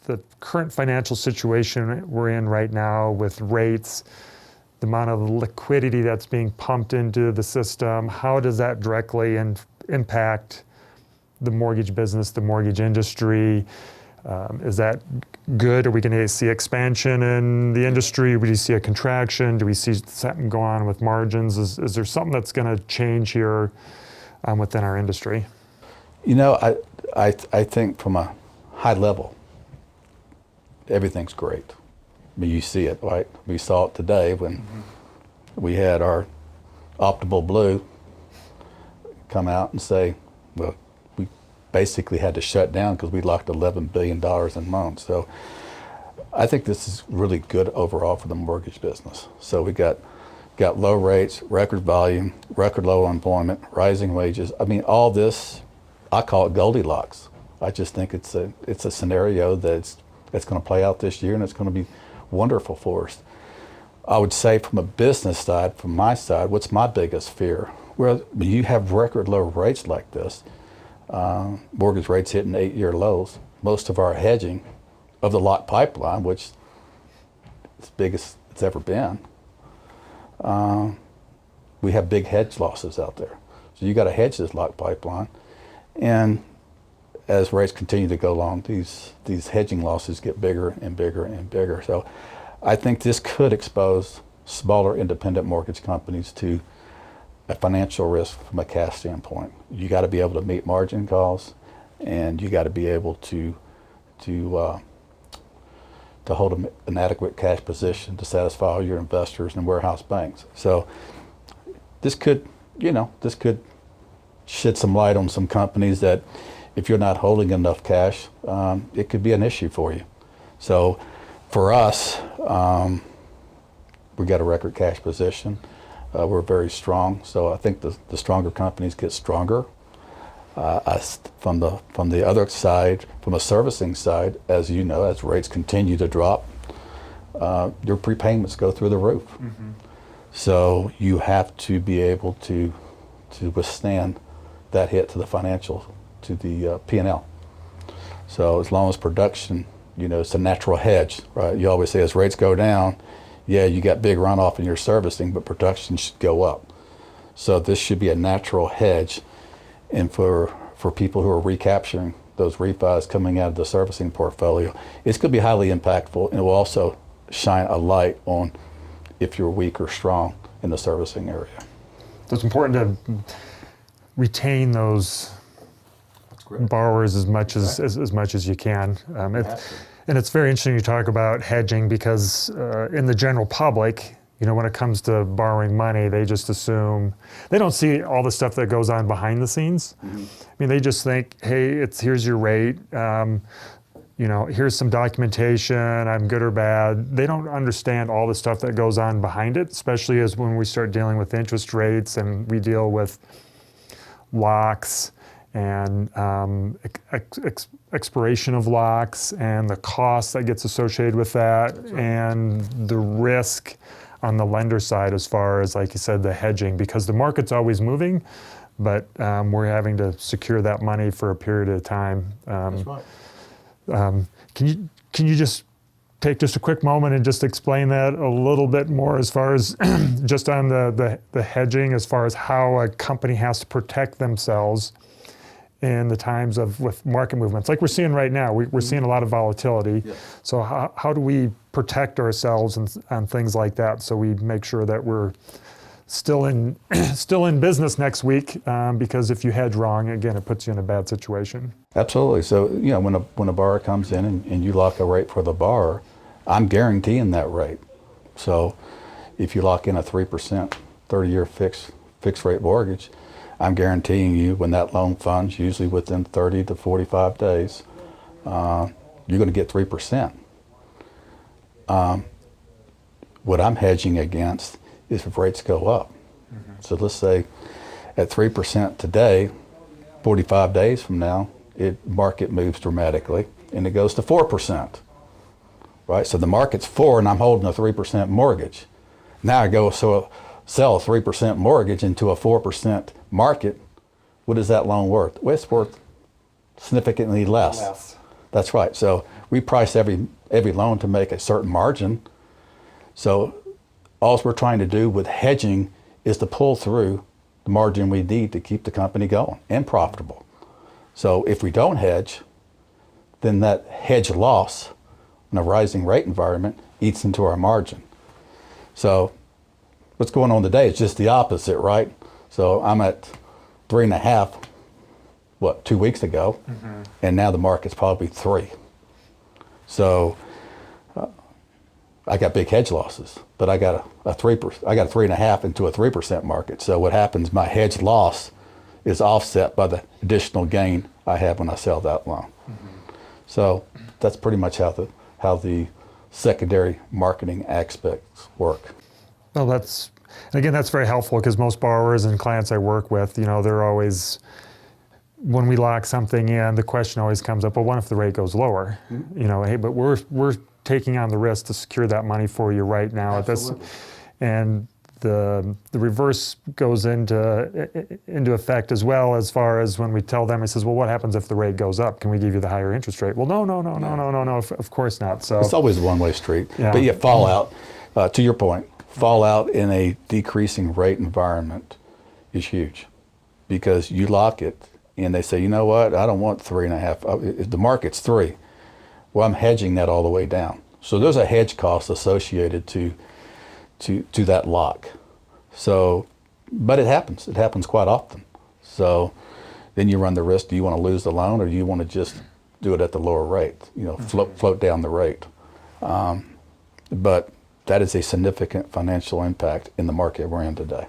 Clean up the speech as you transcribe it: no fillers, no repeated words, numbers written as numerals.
the current financial situation we're in right now with rates, the amount of liquidity that's being pumped into the system, how does that directly impact the mortgage business, the mortgage industry? Is that good? Are we going to see expansion in the industry? Do we see a contraction? Do we see something go on with margins? Is there something that's going to change here within our industry? You know, I think from a high level, everything's great. I mean, you see it, right? We saw it today when we had our Optimal Blue come out and say, well, we basically had to shut down because we locked $11 billion in loans. So I think this is really good overall for the mortgage business. So we got low rates, record volume, record low unemployment, rising wages. I mean, all this, I call it Goldilocks. I just think it's a scenario that's going to play out this year, and it's going to be wonderful for us. I would say from a business side, from my side, what's my biggest fear? Well, when you have record low rates like this, mortgage rates hitting 8-year lows, most of our hedging of the locked pipeline, which is as big as it's ever been, we have big hedge losses out there. So you got to hedge this locked pipeline. And as rates continue to go along, these hedging losses get bigger and bigger and bigger. So I think this could expose smaller independent mortgage companies to a financial risk from a cash standpoint. You got to be able to meet margin calls, and you got to be able to hold an adequate cash position to satisfy all your investors and warehouse banks. So this could shed some light on some companies that if you're not holding enough cash, it could be an issue for you. So for us, we got a record cash position. We're very strong. So I think the stronger companies get stronger. From the other side, from a servicing side, as you know, as rates continue to drop, your prepayments go through the roof. Mm-hmm. So you have to be able to withstand that hit to the financial, to the P&L. So as long as production, it's a natural hedge, right? You always say as rates go down, yeah, you got big runoff in your servicing, but production should go up. So this should be a natural hedge. And for people who are recapturing those refis coming out of the servicing portfolio, it's going to be highly impactful, and it will also shine a light on if you're weak or strong in the servicing area. So it's important to retain those borrowers as much as you can. And it's very interesting you talk about hedging because in the general public, when it comes to borrowing money, they just assume, they don't see all the stuff that goes on behind the scenes. Mm-hmm. I mean, they just think, hey, here's your rate, here's some documentation, I'm good or bad. They don't understand all the stuff that goes on behind it, especially as when we start dealing with interest rates and we deal with locks and expiration of locks and the cost that gets associated with that. That's right. And the risk on the lender side as far as, like you said, the hedging, because the market's always moving, but we're having to secure that money for a period of time. That's right. Can you just take just a quick moment and just explain that a little bit more as far as just on the hedging, as far as how a company has to protect themselves in the times with market movements like we're seeing right now? We're seeing a lot of volatility. Yeah. So how do we protect ourselves on things like that, so we make sure that we're still in business next week? Because if you hedge wrong, again, it puts you in a bad situation. Absolutely. So when a borrower comes in and you lock a rate for the borrower, I'm guaranteeing that rate. So if you lock in a 3% 30-year fixed rate mortgage, I'm guaranteeing you when that loan funds, usually within 30 to 45 days, you're going to get 3%. What I'm hedging against is if rates go up. Mm-hmm. So let's say at 3% today, 45 days from now, market moves dramatically and it goes to 4%. Right? So the market's 4% and I'm holding a 3% mortgage. Now I go sell a 3% mortgage into a 4% market. What is that loan worth? Well, it's worth significantly less. That's right. So we price every loan to make a certain margin. So all we're trying to do with hedging is to pull through the margin we need to keep the company going and profitable. So if we don't hedge, then that hedge loss in a rising rate environment eats into our margin. So what's going on today is just the opposite, right? So I'm at 3.5, 2 weeks ago, and now the market's probably 3. So I got big hedge losses, but I got a 3%. I got a 3.5 into a 3% market. So what happens? My hedge loss is offset by the additional gain I have when I sell that loan. So that's pretty much how the secondary marketing aspects work. Well, that's very helpful because most borrowers and clients I work with, they're always, when we lock something in, the question always comes up, well, what if the rate goes lower? Hey, but we're taking on the risk to secure that money for you right now at this, and the reverse goes into effect as well, as far as when we tell them, he says, well, what happens if the rate goes up? Can we give you the higher interest rate? Well, no, of course not. So it's always a one-way street. Yeah. But yet fallout, to your point, fallout in a decreasing rate environment is huge, because you lock it and they say, you know what, I don't want 3.5. The market's 3. Well, I'm hedging that all the way down. So there's a hedge cost associated to that lock. So, but it happens. It happens quite often. So then you run the risk. Do you want to lose the loan, or do you want to just do it at the lower rate? Float down the rate. But that is a significant financial impact in the market we're in today.